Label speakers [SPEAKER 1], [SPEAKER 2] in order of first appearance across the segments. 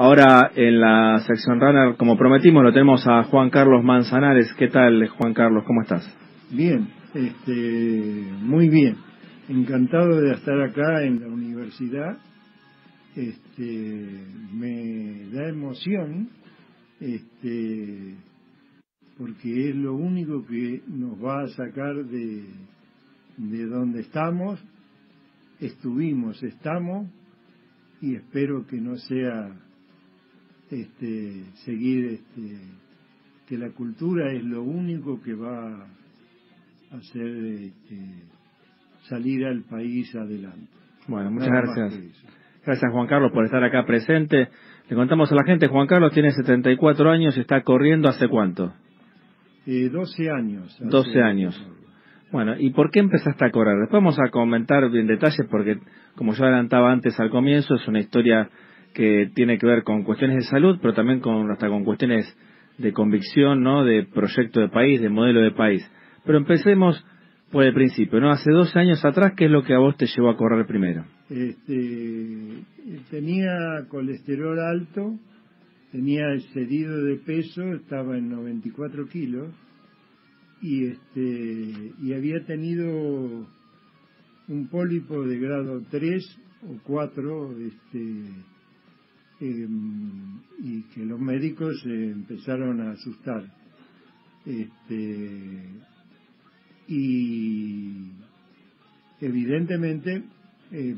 [SPEAKER 1] Ahora en la sección runner, como prometimos, lo tenemos a Juan Carlos Manzanares. ¿Qué tal, Juan Carlos? ¿Cómo estás?
[SPEAKER 2] Bien, muy bien. Encantado de estar acá en la universidad. Me da emoción, porque es lo único que nos va a sacar de donde estamos, estamos, y espero que no sea seguir, que la cultura es lo único que va a hacer salir al país adelante.
[SPEAKER 1] Bueno, muchas
[SPEAKER 2] Nada
[SPEAKER 1] gracias. Gracias, Juan Carlos, por estar acá presente. Le contamos a la gente, Juan Carlos tiene 74 años y está corriendo ¿hace cuánto?
[SPEAKER 2] 12 años.
[SPEAKER 1] 12 años. Bueno, ¿y por qué empezaste a correr? Después vamos a comentar en detalle porque, como yo adelantaba antes al comienzo, es una historia que tiene que ver con cuestiones de salud, pero también hasta con cuestiones de convicción, ¿no? De proyecto de país, de modelo de país. Pero empecemos por el principio, ¿no? Hace 12 años atrás, ¿qué es lo que a vos te llevó a correr primero?
[SPEAKER 2] Tenía colesterol alto, tenía excedido de peso, estaba en 94 kilos, y había tenido un pólipo de grado 3 o 4, y que los médicos empezaron a asustar. Y evidentemente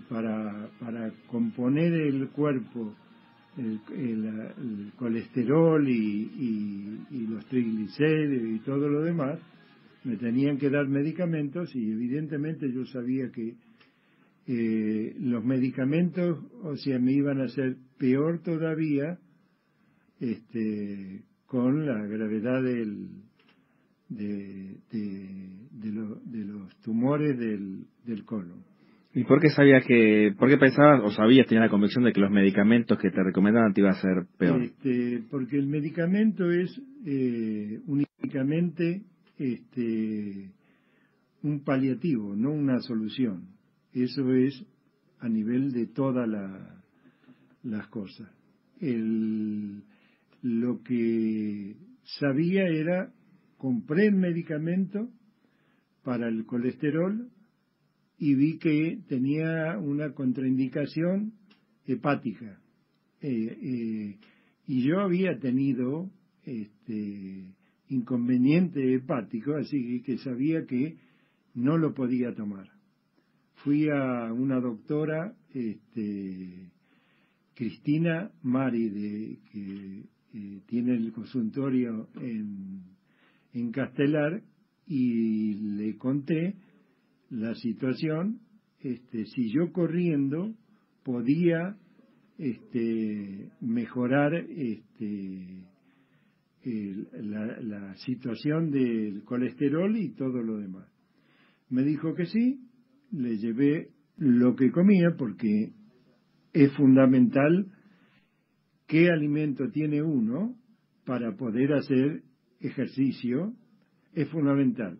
[SPEAKER 2] para componer el cuerpo, el colesterol y los triglicéridos y todo lo demás, me tenían que dar medicamentos, y evidentemente yo sabía que los medicamentos, o sea, me iban a hacer peor todavía, con la gravedad de los tumores del colon.
[SPEAKER 1] ¿Y por qué por qué pensabas o sabías, tenías la convicción de que los medicamentos que te recomendaban te iban a hacer peor?
[SPEAKER 2] Porque el medicamento es únicamente un paliativo, no una solución. Eso es a nivel de todas las cosas. Lo que sabía era, compré el medicamento para el colesterol y vi que tenía una contraindicación hepática. Y yo había tenido inconveniente hepático, así que sabía que no lo podía tomar. Fui a una doctora, Cristina Mari, que tiene el consultorio en Castelar, y le conté la situación, si yo corriendo podía mejorar la situación del colesterol y todo lo demás. Me dijo que sí, le llevé lo que comía, porque es fundamental qué alimento tiene uno para poder hacer ejercicio, es fundamental.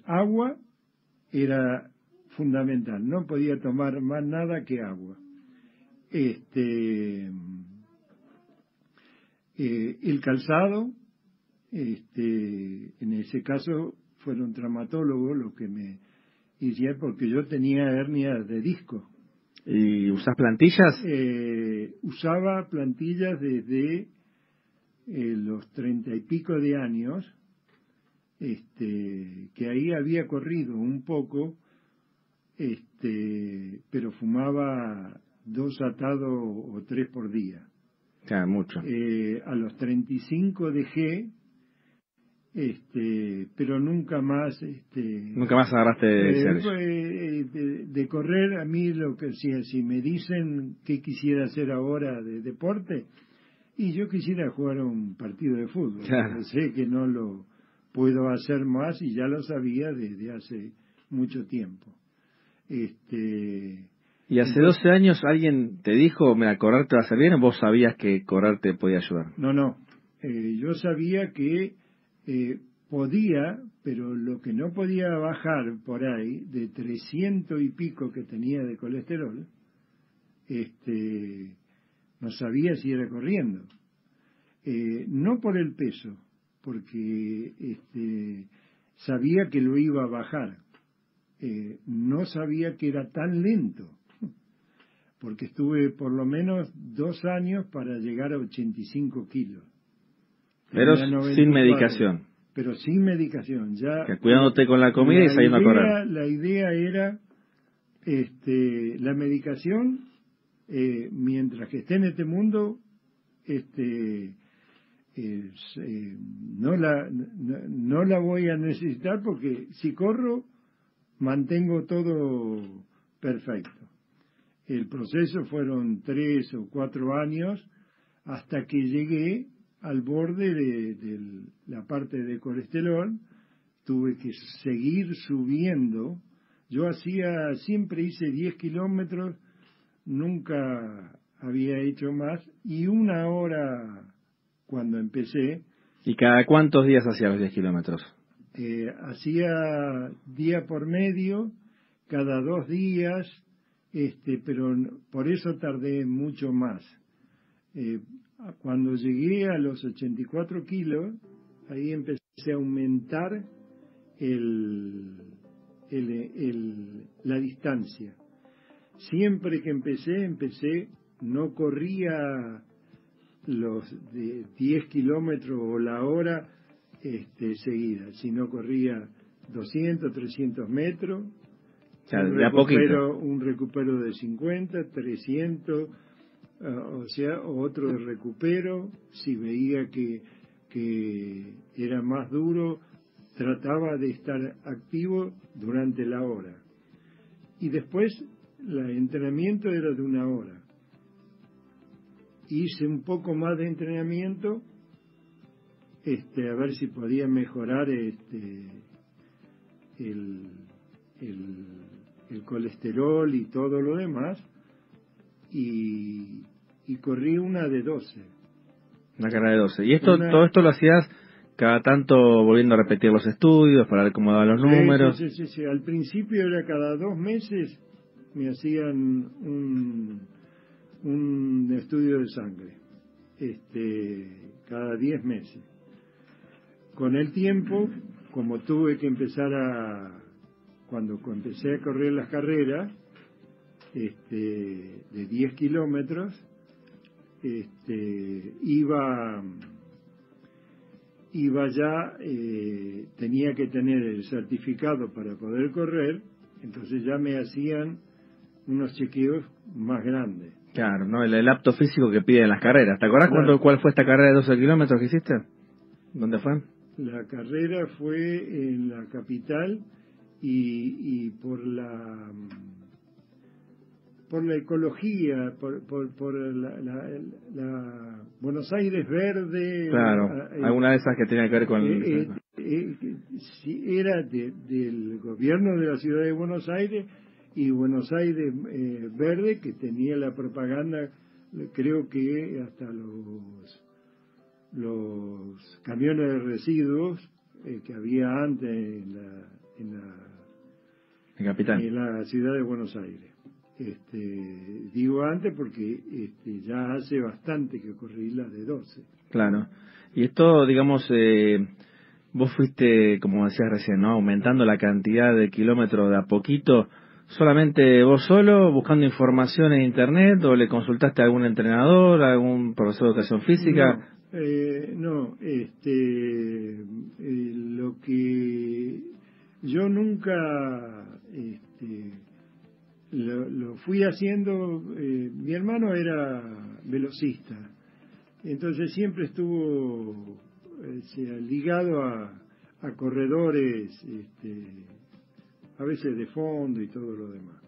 [SPEAKER 2] Agua era fundamental, no podía tomar más nada que agua. El calzado, en ese caso fueron traumatólogos los que me hicieron, porque yo tenía hernias de disco.
[SPEAKER 1] ¿Y usás plantillas?
[SPEAKER 2] Usaba plantillas desde los 30 y pico de años, que ahí había corrido un poco, pero fumaba 2 atados o 3 por día.
[SPEAKER 1] Claro, mucho.
[SPEAKER 2] A los 35 dejé, pero nunca más.
[SPEAKER 1] Nunca más agarraste
[SPEAKER 2] de correr. A mí, lo que si me dicen qué quisiera hacer ahora de deporte, y yo quisiera jugar un partido de fútbol. Claro. Sé que no lo puedo hacer más, y ya lo sabía desde hace mucho tiempo.
[SPEAKER 1] ¿Y hace 12 años alguien te dijo, mira, correr te va a hacer bien, o vos sabías que correr te podía ayudar?
[SPEAKER 2] No. Yo sabía que podía, pero lo que no podía bajar por ahí, de 300 y pico que tenía de colesterol, no sabía si era corriendo. No por el peso, porque sabía que lo iba a bajar. No sabía que era tan lento, porque estuve por lo menos 2 años para llegar a 85 kilos.
[SPEAKER 1] Pero sin medicación.
[SPEAKER 2] Pero sin medicación. Ya,
[SPEAKER 1] que cuidándote con la comida y saliendo a correr.
[SPEAKER 2] La idea era, la medicación, mientras que esté en este mundo, no la voy a necesitar, porque si corro mantengo todo perfecto. El proceso fueron 3 o 4 años hasta que llegué al borde de la parte de colesterol. Tuve que seguir subiendo. Yo siempre hice 10 kilómetros, nunca había hecho más, y 1 hora cuando empecé.
[SPEAKER 1] ¿Y cada cuántos días hacía los 10 kilómetros?
[SPEAKER 2] Hacía día por medio, cada 2 días, pero por eso tardé mucho más. Cuando llegué a los 84 kilos, ahí empecé a aumentar la distancia. Siempre que empecé, no corría los de 10 kilómetros o la hora seguida, sino corría 200, 300 metros, un recupero de 50, 300, otro de recupero. Si veía que era más duro, trataba de estar activo durante la hora. Y después el entrenamiento era de 1 hora. Hice un poco más de entrenamiento, a ver si podía mejorar el colesterol y todo lo demás, y corrí una de 12.
[SPEAKER 1] Una carrera de 12. ¿Y todo esto lo hacías cada tanto volviendo a repetir los estudios para ver cómo daban los números?
[SPEAKER 2] Sí. Al principio era cada 2 meses me hacían un estudio de sangre, cada 10 meses. Con el tiempo, como tuve que empezar cuando empecé a correr las carreras de 10 kilómetros, iba ya, tenía que tener el certificado para poder correr, entonces ya me hacían unos chequeos más grandes.
[SPEAKER 1] Claro, ¿no? El apto físico que piden las carreras. ¿Te acordás cuál fue esta carrera de 12 kilómetros que hiciste? ¿Dónde fue?
[SPEAKER 2] La carrera fue en la capital, y por la ecología, por la Buenos Aires verde.
[SPEAKER 1] Claro, alguna de esas que tenía que ver con...
[SPEAKER 2] era del gobierno de la ciudad de Buenos Aires, y Buenos Aires verde, que tenía la propaganda, creo que hasta los camiones de residuos que había antes en la ciudad de Buenos Aires. Digo antes porque ya hace bastante que corrí la de 12.
[SPEAKER 1] Claro. Y esto, digamos, vos fuiste, como decías recién, ¿no?, aumentando la cantidad de kilómetros de a poquito. ¿Solamente vos solo, buscando información en internet, o le consultaste a algún entrenador, a algún profesor de educación física?
[SPEAKER 2] No, lo que yo nunca lo fui haciendo. Mi hermano era velocista, entonces siempre estuvo ligado a corredores, a veces de fondo y todo lo demás.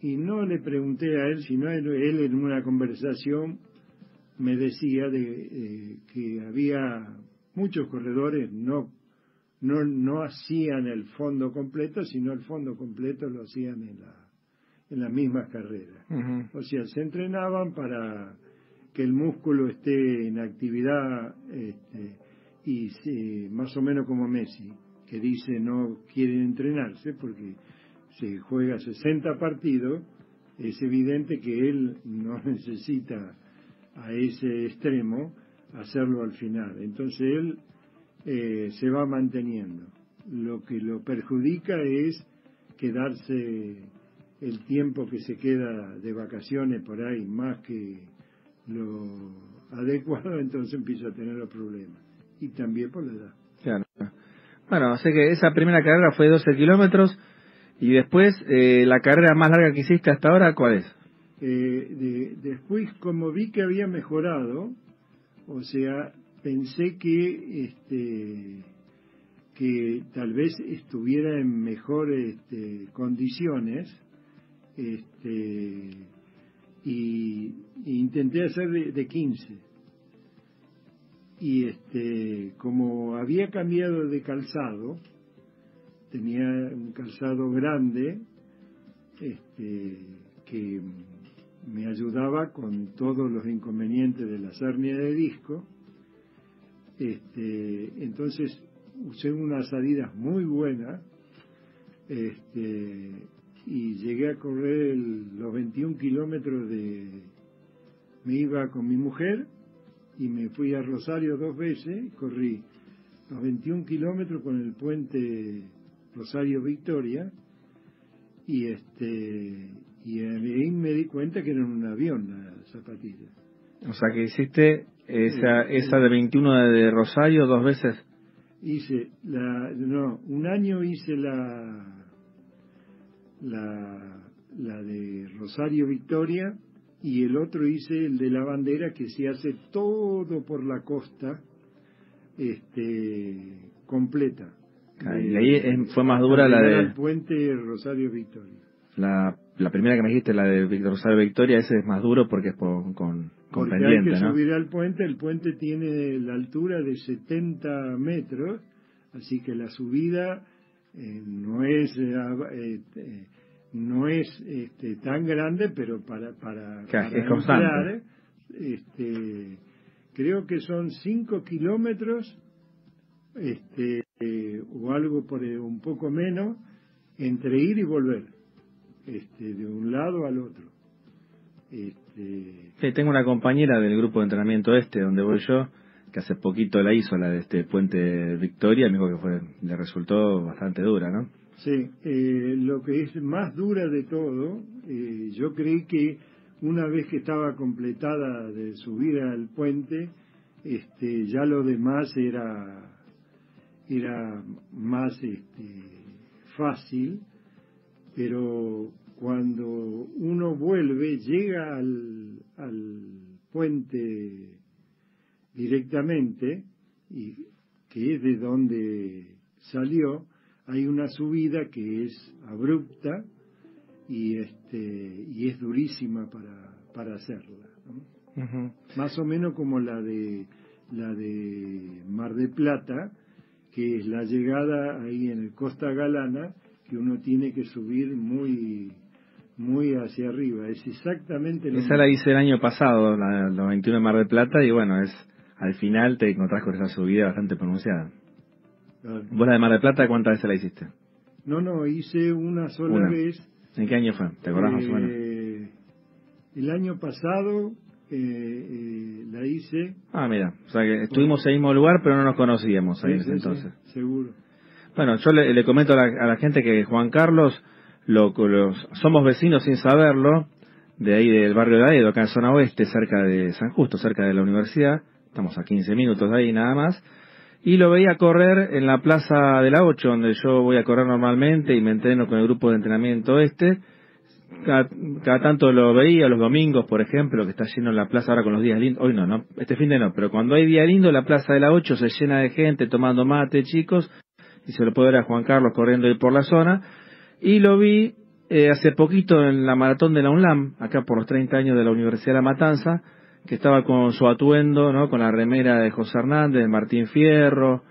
[SPEAKER 2] Y no le pregunté a él, sino él en una conversación me decía que había muchos corredores, no hacían el fondo completo, sino el fondo completo lo hacían en las mismas carreras.
[SPEAKER 1] Uh-huh.
[SPEAKER 2] O sea, se entrenaban para que el músculo esté en actividad, y más o menos como Messi, que dice no quiere entrenarse porque se juega 60 partidos es evidente que él no necesita a ese extremo hacerlo al final. Entonces él se va manteniendo. Lo que lo perjudica es quedarse el tiempo que se queda de vacaciones por ahí más que lo adecuado, entonces empieza a tener los problemas. Y también por la edad.
[SPEAKER 1] Claro. Bueno, sé que esa primera carrera fue 12 kilómetros y después la carrera más larga que hiciste hasta ahora, ¿cuál es?
[SPEAKER 2] Después, como vi que había mejorado, o sea, pensé que tal vez estuviera en mejores condiciones, y intenté hacer de 15. Y como había cambiado de calzado, tenía un calzado grande, que me ayudaba con todos los inconvenientes de la hernia de disco. Entonces usé unas Adidas muy buenas, y llegué a correr los 21 kilómetros me iba con mi mujer y me fui a Rosario 2 veces, corrí los 21 kilómetros con el puente Rosario Victoria, y ahí me di cuenta que era un avión las zapatillas.
[SPEAKER 1] O sea que hiciste esa de 21 de Rosario 2 veces.
[SPEAKER 2] Hice un año hice la de Rosario Victoria, y el otro hice el de la bandera, que se hace todo por la costa, completa.
[SPEAKER 1] Y ahí fue más dura la de...
[SPEAKER 2] el puente Rosario Victoria.
[SPEAKER 1] La primera que me dijiste, la de Rosario Victoria, ese es más duro porque es con pendiente,
[SPEAKER 2] hay que
[SPEAKER 1] ¿no?
[SPEAKER 2] subir al puente. El puente tiene la altura de 70 metros, así que la subida no es tan grande, pero para
[SPEAKER 1] es constante.
[SPEAKER 2] Entrar, creo que son 5 kilómetros, o algo por un poco menos, entre ir y volver, de un lado al otro.
[SPEAKER 1] Sí, tengo una compañera del grupo de entrenamiento donde voy yo, que hace poquito la hizo, la de puente Victoria, me dijo que le resultó bastante dura, ¿no?
[SPEAKER 2] Sí, lo que es más dura de todo, yo creí que una vez que estaba completada de subir al puente, ya lo demás era más fácil, pero cuando uno vuelve, llega al puente directamente, y que es de donde salió, hay una subida que es abrupta y es durísima para hacerla, ¿no?
[SPEAKER 1] Uh-huh.
[SPEAKER 2] Más o menos como la de Mar del Plata, que es la llegada ahí en el Costa Galana, que uno tiene que subir muy muy hacia arriba. Es exactamente lo mismo.
[SPEAKER 1] Esa la hice el año pasado, los 21 de Mar del Plata, y bueno, al final te encontrás con esa subida bastante pronunciada.
[SPEAKER 2] Claro.
[SPEAKER 1] ¿Vos la de Mar del Plata cuántas veces la hiciste?
[SPEAKER 2] No, hice una sola vez.
[SPEAKER 1] ¿En qué año fue? ¿Te acordás más o menos?
[SPEAKER 2] El año pasado la hice.
[SPEAKER 1] Ah, mira, o sea que estuvimos en el mismo lugar, pero no nos conocíamos ahí en ese entonces.
[SPEAKER 2] Sí, seguro.
[SPEAKER 1] Bueno, yo le comento a la gente que Juan Carlos, somos vecinos sin saberlo, de ahí del barrio de Aedo, acá en zona oeste, cerca de San Justo, cerca de la universidad. Estamos a 15 minutos de ahí nada más. Y lo veía correr en la plaza de la 8, donde yo voy a correr normalmente y me entreno con el grupo de entrenamiento Cada tanto lo veía los domingos, por ejemplo, que está lleno la plaza ahora con los días lindos. Hoy no, este fin de no, pero cuando hay día lindo, la plaza de la 8 se llena de gente tomando mate, chicos, y se lo puede ver a Juan Carlos corriendo ahí por la zona. Y lo vi hace poquito en la maratón de la UNLAM, acá por los 30 años de la Universidad de La Matanza, que estaba con su atuendo, ¿no? Con la remera de José Hernández, de Martín Fierro,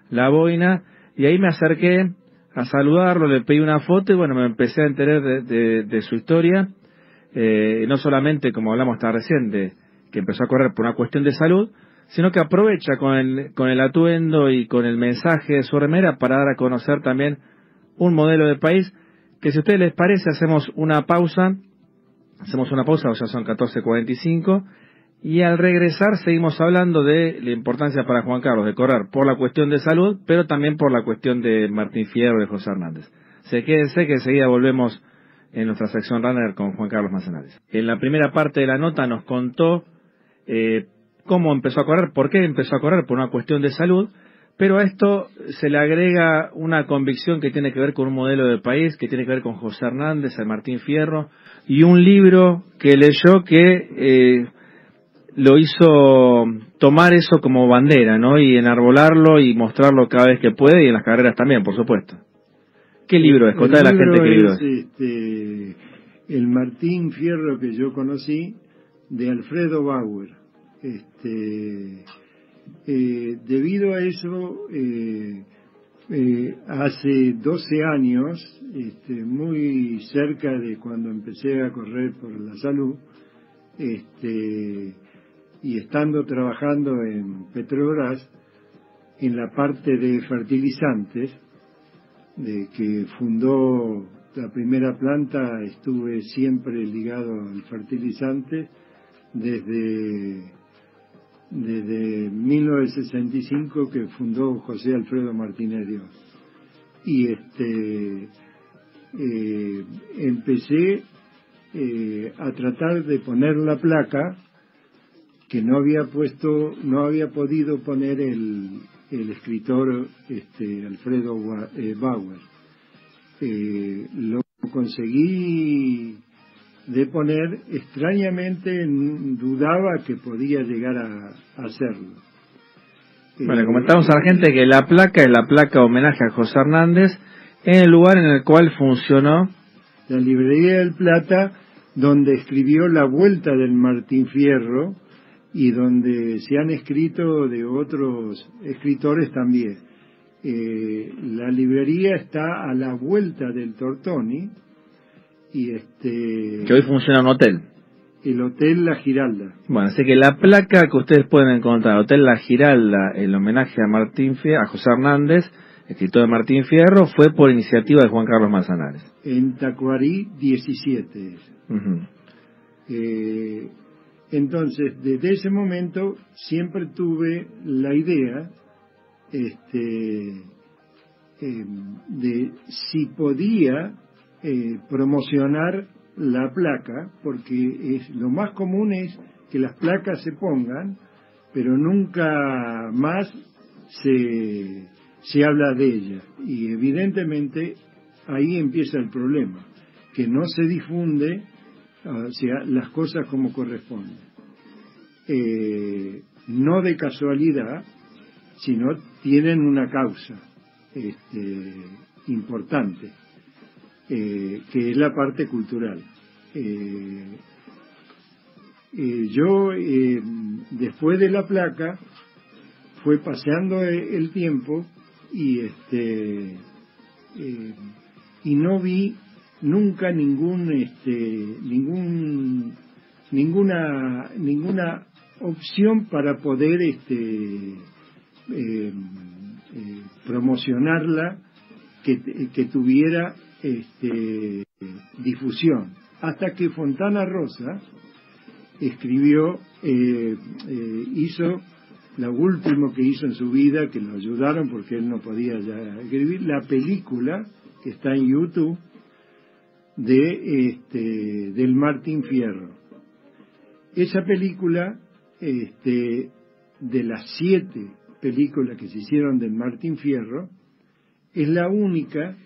[SPEAKER 1] la boina, y ahí me acerqué a saludarlo, le pedí una foto y bueno, me empecé a enterar de su historia, no solamente como hablamos hasta recién, que empezó a correr por una cuestión de salud, sino que aprovecha con el atuendo y con el mensaje de su remera para dar a conocer también un modelo de país, que si a ustedes les parece hacemos una pausa Hacemos una pausa, ya son 14:45, y al regresar seguimos hablando de la importancia para Juan Carlos de correr por la cuestión de salud, pero también por la cuestión de Martín Fierro y de José Hernández. Quédense que enseguida volvemos en nuestra sección Runner con Juan Carlos Manzanares. En la primera parte de la nota nos contó cómo empezó a correr, por qué empezó a correr, por una cuestión de salud, pero a esto se le agrega una convicción que tiene que ver con un modelo de país, que tiene que ver con José Hernández, el Martín Fierro, y un libro que leyó que lo hizo tomar eso como bandera, ¿no? Y enarbolarlo y mostrarlo cada vez que puede, y en las carreras también, por supuesto. ¿Qué libro es? Contá a la gente qué libro es.
[SPEAKER 2] El Martín Fierro que yo conocí, de Alfredo Bauer. Debido a eso, hace 12 años, muy cerca de cuando empecé a correr por la salud, y estando trabajando en Petrobras, en la parte de fertilizantes, de que fundó la primera planta, estuve siempre ligado al fertilizante desde 1965, que fundó José Alfredo Martínez Dios. Y empecé a tratar de poner la placa que no había podido poner el escritor Alfredo Bauer. Lo conseguí de poner, extrañamente dudaba que podía llegar a hacerlo.
[SPEAKER 1] Bueno, comentamos a la gente que la placa es la placa homenaje a José Hernández, en el lugar en el cual funcionó
[SPEAKER 2] la Librería del Plata, donde escribió La Vuelta del Martín Fierro, y donde se han escrito de otros escritores también. La librería está a la vuelta del Tortoni, y
[SPEAKER 1] que hoy funciona un hotel.
[SPEAKER 2] El Hotel La Giralda.
[SPEAKER 1] Bueno, así que la placa que ustedes pueden encontrar, Hotel La Giralda, el homenaje a a José Hernández, escritor de Martín Fierro, fue por iniciativa de Juan Carlos Manzanares.
[SPEAKER 2] En Tacuarí 17.
[SPEAKER 1] Uh-huh.
[SPEAKER 2] Entonces, desde ese momento siempre tuve la idea de si podía promocionar la placa, porque lo más común es que las placas se pongan, pero nunca más se habla de ellas. Y evidentemente ahí empieza el problema, que no se difunde, o sea, las cosas como corresponden. No de casualidad, sino tienen una causa importante, que es la parte cultural. Yo, después de la placa, fue paseando el tiempo y no vi nunca ninguna opción para poder promocionarla que tuviera difusión, hasta que Fontana Rosa escribió, hizo lo último que hizo en su vida, que lo ayudaron porque él no podía ya escribir, la película que está en YouTube del Martín Fierro. Esa película, de las 7 películas que se hicieron del Martín Fierro, es la única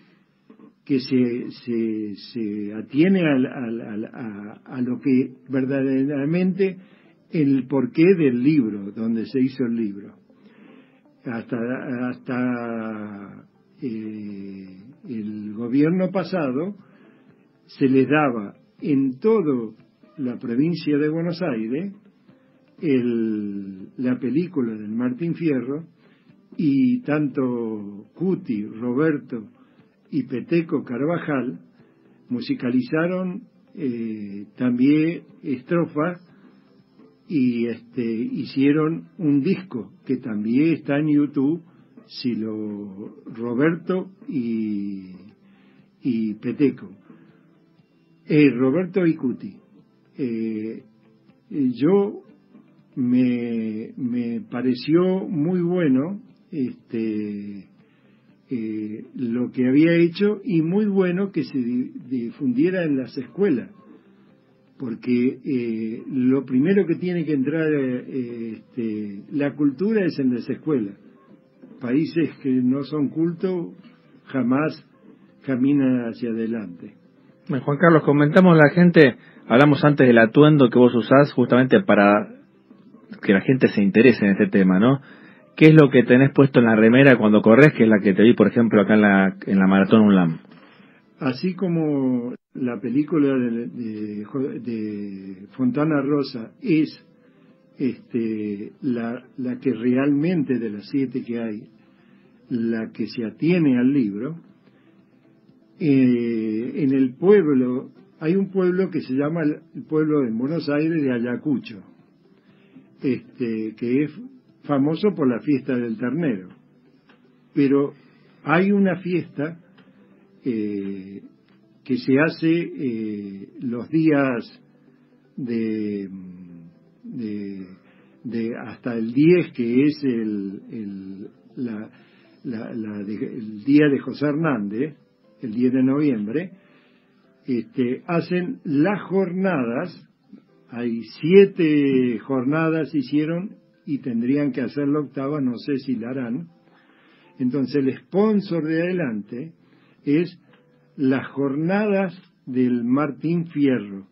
[SPEAKER 2] que se atiene a lo que verdaderamente el porqué del libro, donde se hizo el libro. Hasta el gobierno pasado se le daba en toda la provincia de Buenos Aires la película del Martín Fierro, y tanto Cuti, Roberto y Peteco Carvajal musicalizaron también estrofas, y hicieron un disco que también está en YouTube, Roberto y Peteco, Roberto y Cuti, yo me pareció muy bueno lo que había hecho, y muy bueno que se difundiera en las escuelas, porque lo primero que tiene que entrar la cultura es en las escuelas. Países que no son cultos jamás caminan hacia adelante.
[SPEAKER 1] Bueno, Juan Carlos, comentamos a la gente, hablamos antes del atuendo que vos usás justamente para que la gente se interese en este tema, ¿no? ¿Qué es lo que tenés puesto en la remera cuando corres, que es la que te vi, por ejemplo, acá en la Maratón UNLAM?
[SPEAKER 2] Así como la película de Fontana Rosa es la que realmente, de las 7 que hay, la que se atiene al libro, en el pueblo, hay un pueblo que se llama el pueblo de Buenos Aires de Ayacucho, que es famoso por la fiesta del ternero, pero hay una fiesta que se hace los días de hasta el 10, que es el día de José Hernández, el 10 de noviembre. Hacen las jornadas, hay 7 jornadas hicieron y tendrían que hacer la 8ª, no sé si la harán. Entonces el sponsor de adelante es las jornadas del Martín Fierro,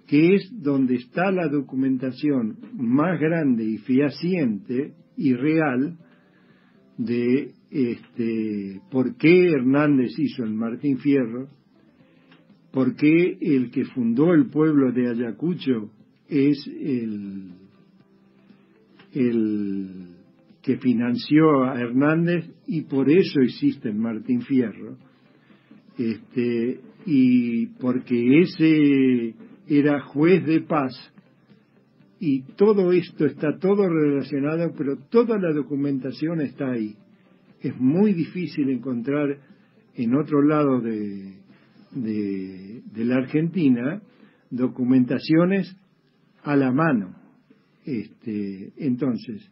[SPEAKER 2] que es donde está la documentación más grande y fehaciente y real de por qué Hernández hizo el Martín Fierro, por qué el que fundó el pueblo de Ayacucho es el que financió a Hernández, y por eso existe el Martín Fierro, y porque ese era juez de paz, y todo esto está todo relacionado, pero toda la documentación está ahí. Es muy difícil encontrar en otro lado de la Argentina documentaciones a la mano. Entonces,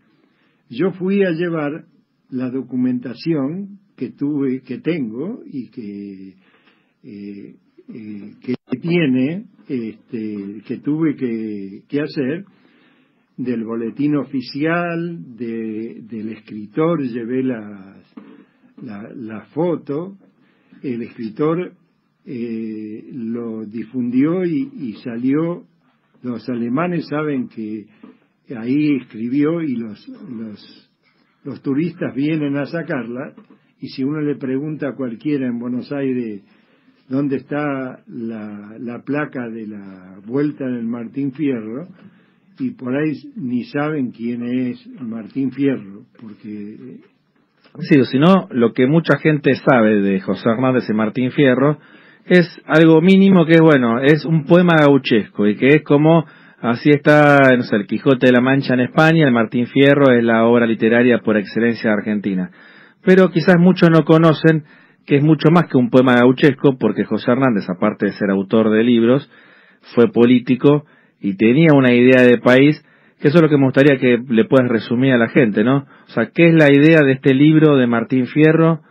[SPEAKER 2] yo fui a llevar la documentación que tengo y que tiene, que tuve que hacer, del boletín oficial, del escritor, llevé la foto, el escritor lo difundió y salió. Los alemanes saben que ahí escribió, y los turistas vienen a sacarla, y si uno le pregunta a cualquiera en Buenos Aires dónde está la placa de la vuelta del Martín Fierro, y por ahí ni saben quién es Martín Fierro, porque...
[SPEAKER 1] Sí, o si no, lo que mucha gente sabe de José Hernández y Martín Fierro es algo mínimo, que es, bueno, es un poema gauchesco, y que es como, así está, no sé, el Quijote de la Mancha en España, el Martín Fierro es la obra literaria por excelencia de Argentina. Pero quizás muchos no conocen que es mucho más que un poema gauchesco, porque José Hernández, aparte de ser autor de libros, fue político y tenía una idea de país, que eso es lo que me gustaría que le puedas resumir a la gente, ¿no? O sea, ¿qué es la idea de este libro de Martín Fierro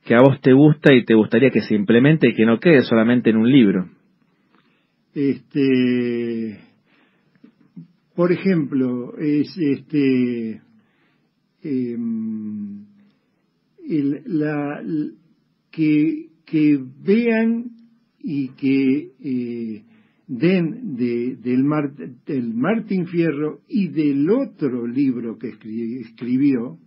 [SPEAKER 1] que a vos te gusta y te gustaría que se implemente y que no quede solamente en un libro?
[SPEAKER 2] Por ejemplo, es que vean y que den del Martín Fierro y del otro libro que escribió,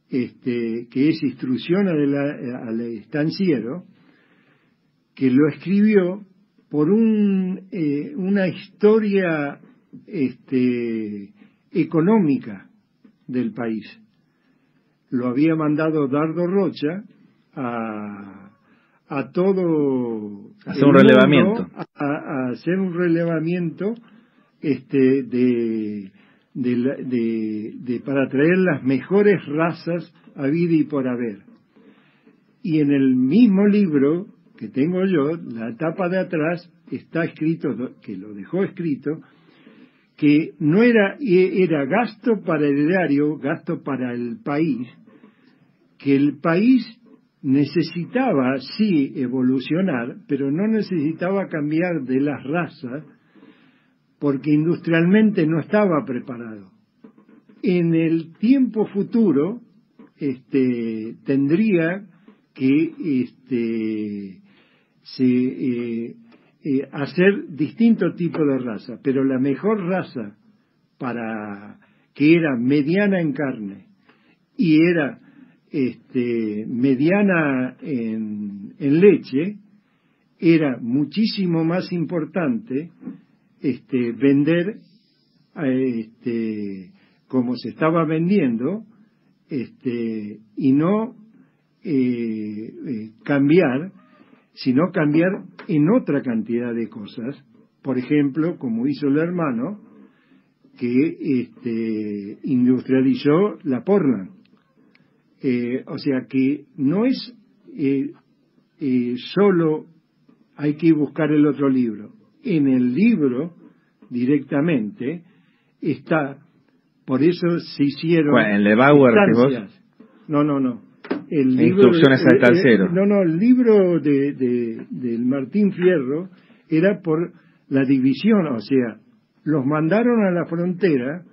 [SPEAKER 2] que es Instrucción al Estanciero, que lo escribió por una historia económica del país. Lo había mandado Dardo Rocha a todo
[SPEAKER 1] hacer un relevamiento,
[SPEAKER 2] a hacer un relevamiento para traer las mejores razas a vida y por haber. Y en el mismo libro que tengo yo, la tapa de atrás está escrito, que lo dejó escrito, que no era gasto para el erario, gasto para el país, que el país necesitaba sí evolucionar, pero no necesitaba cambiar de las razas, porque industrialmente no estaba preparado. En el tiempo futuro tendría que hacer distintos tipos de raza, pero la mejor raza que era mediana en carne y era mediana en leche, era muchísimo más importante vender como se estaba vendiendo y no cambiar, sino cambiar en otra cantidad de cosas. Por ejemplo, como hizo el hermano, que industrializó la Portland. O sea que no es solo hay que buscar el otro libro. En el libro directamente está, por eso se hicieron
[SPEAKER 1] bueno, en Lebauer,
[SPEAKER 2] no. El libro,
[SPEAKER 1] instrucciones al calcero.
[SPEAKER 2] El libro del Martín Fierro era por la división, o sea, los mandaron a la frontera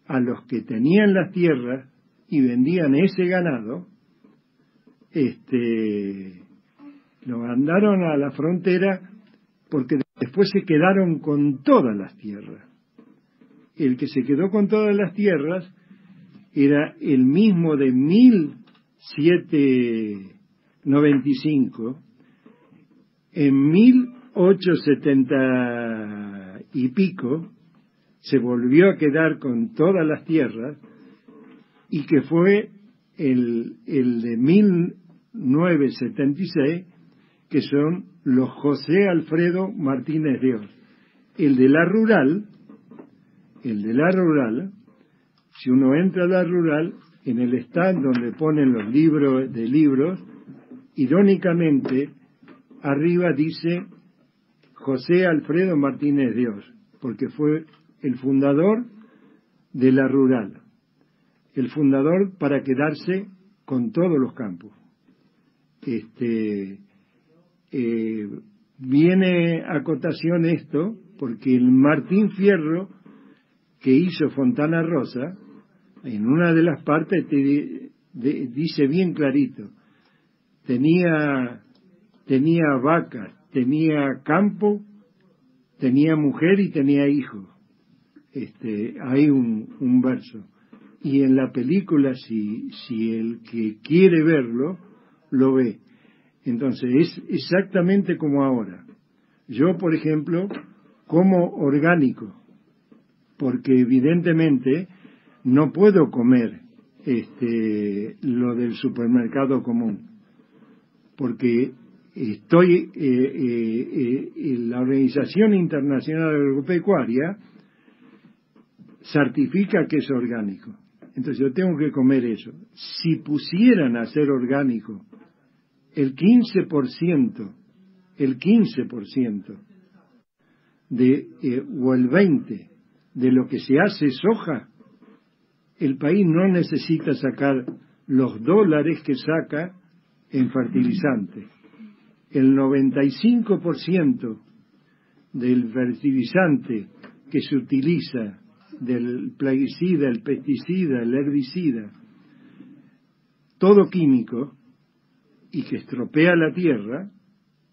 [SPEAKER 2] a los que tenían las tierras y vendían ese ganado, lo mandaron a la frontera porque después se quedaron con todas las tierras. El que se quedó con todas las tierras era el mismo de 1795. En 1870 y pico se volvió a quedar con todas las tierras, y que fue el de 1976, que son los José Alfredo Martínez de Oz. El de la rural, si uno entra a la rural, en el stand donde ponen los libros de libros, irónicamente, arriba dice José Alfredo Martínez de Oz, porque fue el fundador de la rural, el fundador para quedarse con todos los campos. Viene a cotación esto, porque el Martín Fierro, que hizo Fontana Rosa, en una de las partes dice bien clarito, tenía vacas, tenía campo, tenía mujer y tenía hijos. Hay un verso. Y en la película, si el que quiere verlo, lo ve. Entonces, es exactamente como ahora. Yo, por ejemplo, como orgánico, porque evidentemente no puedo comer lo del supermercado común, porque estoy en la Organización Internacional Agropecuaria certifica que es orgánico. Entonces yo tengo que comer eso. Si pusieran a ser orgánico el 15% o el 20% de lo que se hace soja, el país no necesita sacar los dólares que saca en fertilizante. El 95% del fertilizante que se utiliza, del plaguicida, el pesticida, el herbicida, todo químico, y que estropea la tierra,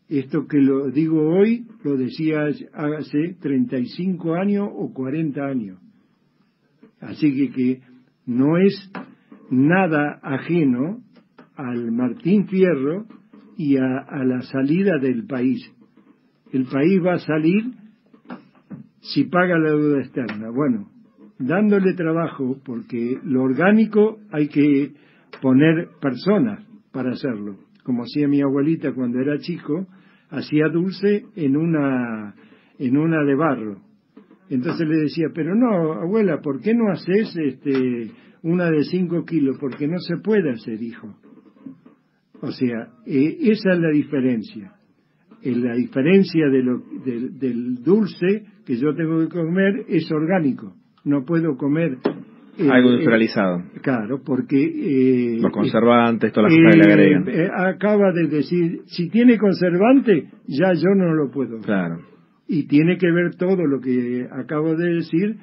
[SPEAKER 2] esto que lo digo hoy, lo decía hace 35 años o 40 años. Así que no es nada ajeno al Martín Fierro y a la salida del país. El país va a salir si paga la deuda externa. Bueno, dándole trabajo, porque lo orgánico hay que poner personas para hacerlo. Como hacía mi abuelita cuando era chico, hacía dulce en una de barro. Entonces le decía, pero no, abuela, ¿por qué no haces una de 5 kilos? Porque no se puede hacer, hijo. O sea, esa es la diferencia. la diferencia del dulce que yo tengo que comer es orgánico. No puedo comer
[SPEAKER 1] algo industrializado.
[SPEAKER 2] Claro, porque
[SPEAKER 1] los conservantes, todas las cosas que le agregan.
[SPEAKER 2] Acaba de decir, si tiene conservante, ya yo no lo puedo.
[SPEAKER 1] Claro.
[SPEAKER 2] Y tiene que ver todo lo que acabo de decir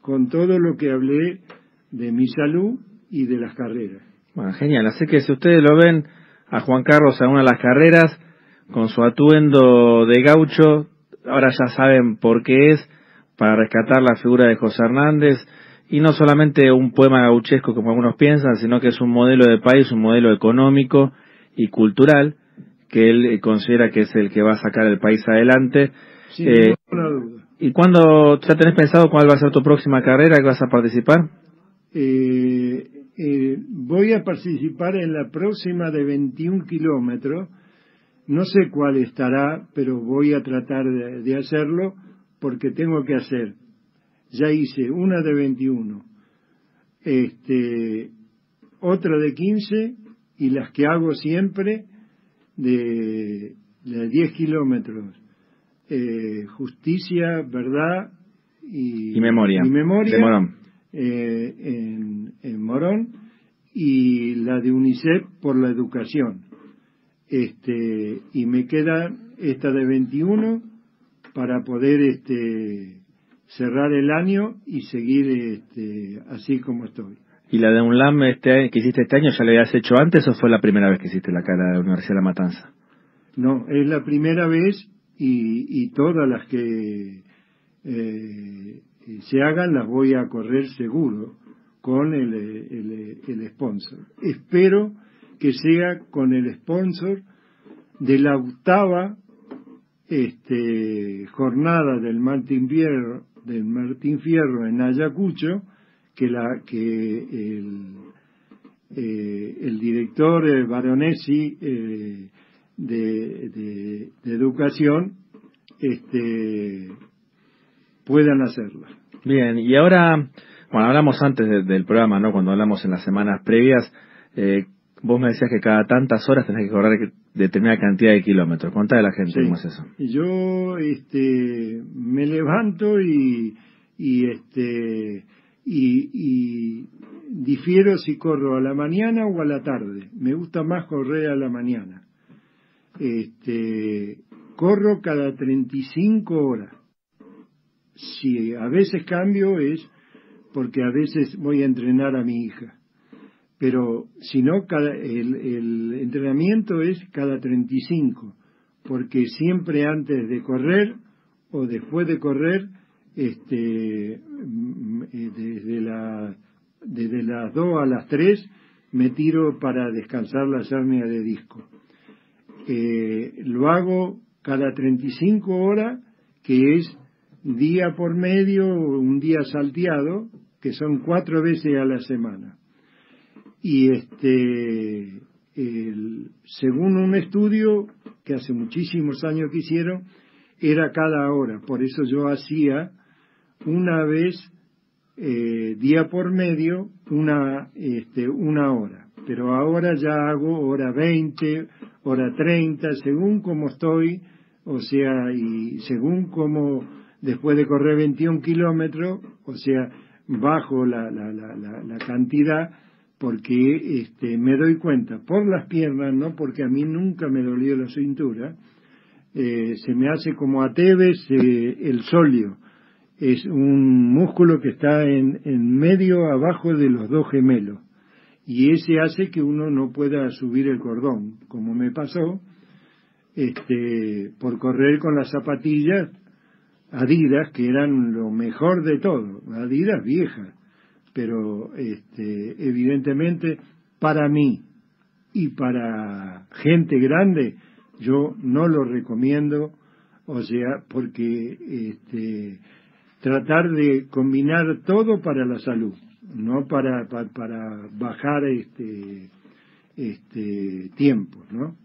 [SPEAKER 2] con todo lo que hablé de mi salud y de las carreras.
[SPEAKER 1] Bueno, genial. Así que si ustedes lo ven a Juan Carlos en una de las carreras, con su atuendo de gaucho, ahora ya saben por qué es, para rescatar la figura de José Hernández, y no solamente un poema gauchesco como algunos piensan, sino que es un modelo de país, un modelo económico y cultural, que él considera que es el que va a sacar el país adelante.
[SPEAKER 2] Sin ninguna duda.
[SPEAKER 1] ¿Y cuándo ya tenés pensado cuál va a ser tu próxima carrera que vas a participar?
[SPEAKER 2] Voy a participar en la próxima de 21 kilómetros. No sé cuál estará, pero voy a tratar de hacerlo porque tengo que hacer. Ya hice una de 21, otra de 15 y las que hago siempre de 10 kilómetros. Justicia, verdad y memoria
[SPEAKER 1] de Morón.
[SPEAKER 2] En Morón, y la de UNICEF por la educación. Y me queda esta de 21 para poder cerrar el año y seguir así como estoy.
[SPEAKER 1] ¿Y la de UNLAM que hiciste este año ya la habías hecho antes o fue la primera vez que hiciste la cara de la Universidad de La Matanza?
[SPEAKER 2] No, es la primera vez y todas las que se hagan las voy a correr seguro con el sponsor. Espero que sea con el sponsor de la 8ª jornada del Martín Fierro en Ayacucho, que el director Baronesi de educación puedan hacerla.
[SPEAKER 1] Bien, y ahora, bueno, hablamos antes del programa, ¿no? Cuando hablamos en las semanas previas, vos me decías que cada tantas horas tenés que correr determinada cantidad de kilómetros. Contá a la gente cómo es eso.
[SPEAKER 2] Yo me levanto y difiero si corro a la mañana o a la tarde. Me gusta más correr a la mañana. Corro cada 35 horas. Si a veces cambio es porque a veces voy a entrenar a mi hija. Pero si no, el entrenamiento es cada 35, porque siempre antes de correr o después de correr, desde las 2 a las 3 me tiro para descansar la hernia de disco. Lo hago cada 35 horas, que es día por medio, un día salteado, que son 4 veces a la semana. Y según un estudio que hace muchísimos años que hicieron, era cada hora. Por eso yo hacía una vez día por medio una hora. Pero ahora ya hago hora 20, hora 30, según como estoy, o sea, y según como después de correr 21 kilómetros, o sea, bajo la cantidad, porque me doy cuenta por las piernas, no porque a mí nunca me dolió la cintura, se me hace como a Tevez el sóleo. Es un músculo que está en medio abajo de los dos gemelos, y ese hace que uno no pueda subir el cordón, como me pasó por correr con las zapatillas Adidas, que eran lo mejor de todo, Adidas viejas, pero evidentemente para mí y para gente grande yo no lo recomiendo, o sea, porque tratar de combinar todo para la salud, no para bajar tiempos, ¿no?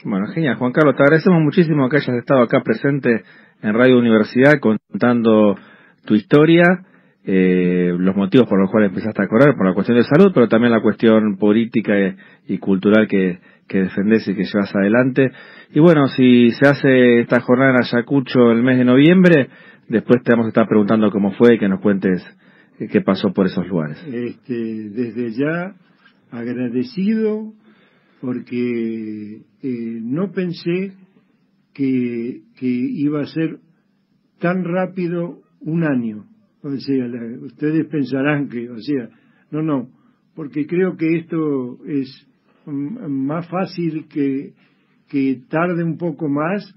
[SPEAKER 2] Bueno,
[SPEAKER 1] genial, Juan Carlos, te agradecemos muchísimo que hayas estado acá presente en Radio Universidad contando tu historia, los motivos por los cuales empezaste a correr, por la cuestión de salud, pero también la cuestión política y cultural que defendés y que llevas adelante. Y bueno, si se hace esta jornada en Ayacucho el mes de noviembre, después te vamos a estar preguntando cómo fue y que nos cuentes qué pasó por esos lugares.
[SPEAKER 2] Desde ya agradecido porque no pensé que iba a ser tan rápido un año. O sea, ustedes pensarán que, no, porque creo que esto es más fácil que tarde un poco más,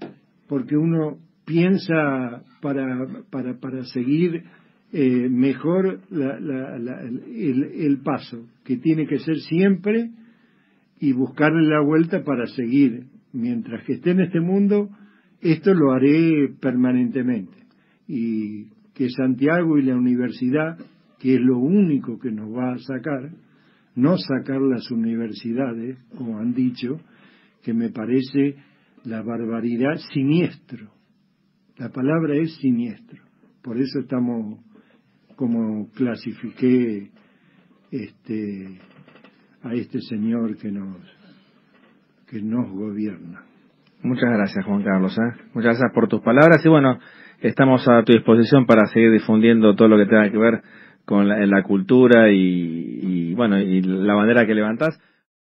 [SPEAKER 2] porque uno piensa para seguir mejor el paso, que tiene que ser siempre y buscarle la vuelta para seguir. Mientras que esté en este mundo, esto lo haré permanentemente. Y que Santiago y la universidad, que es lo único que nos va a sacar, no sacar las universidades, como han dicho, que me parece la barbaridad, siniestro. La palabra es siniestro. Por eso estamos, como clasifiqué a este señor que nos gobierna.
[SPEAKER 1] Muchas gracias, Juan Carlos. Muchas gracias por tus palabras y bueno, estamos a tu disposición para seguir difundiendo todo lo que tenga que ver con la cultura y la bandera que levantás.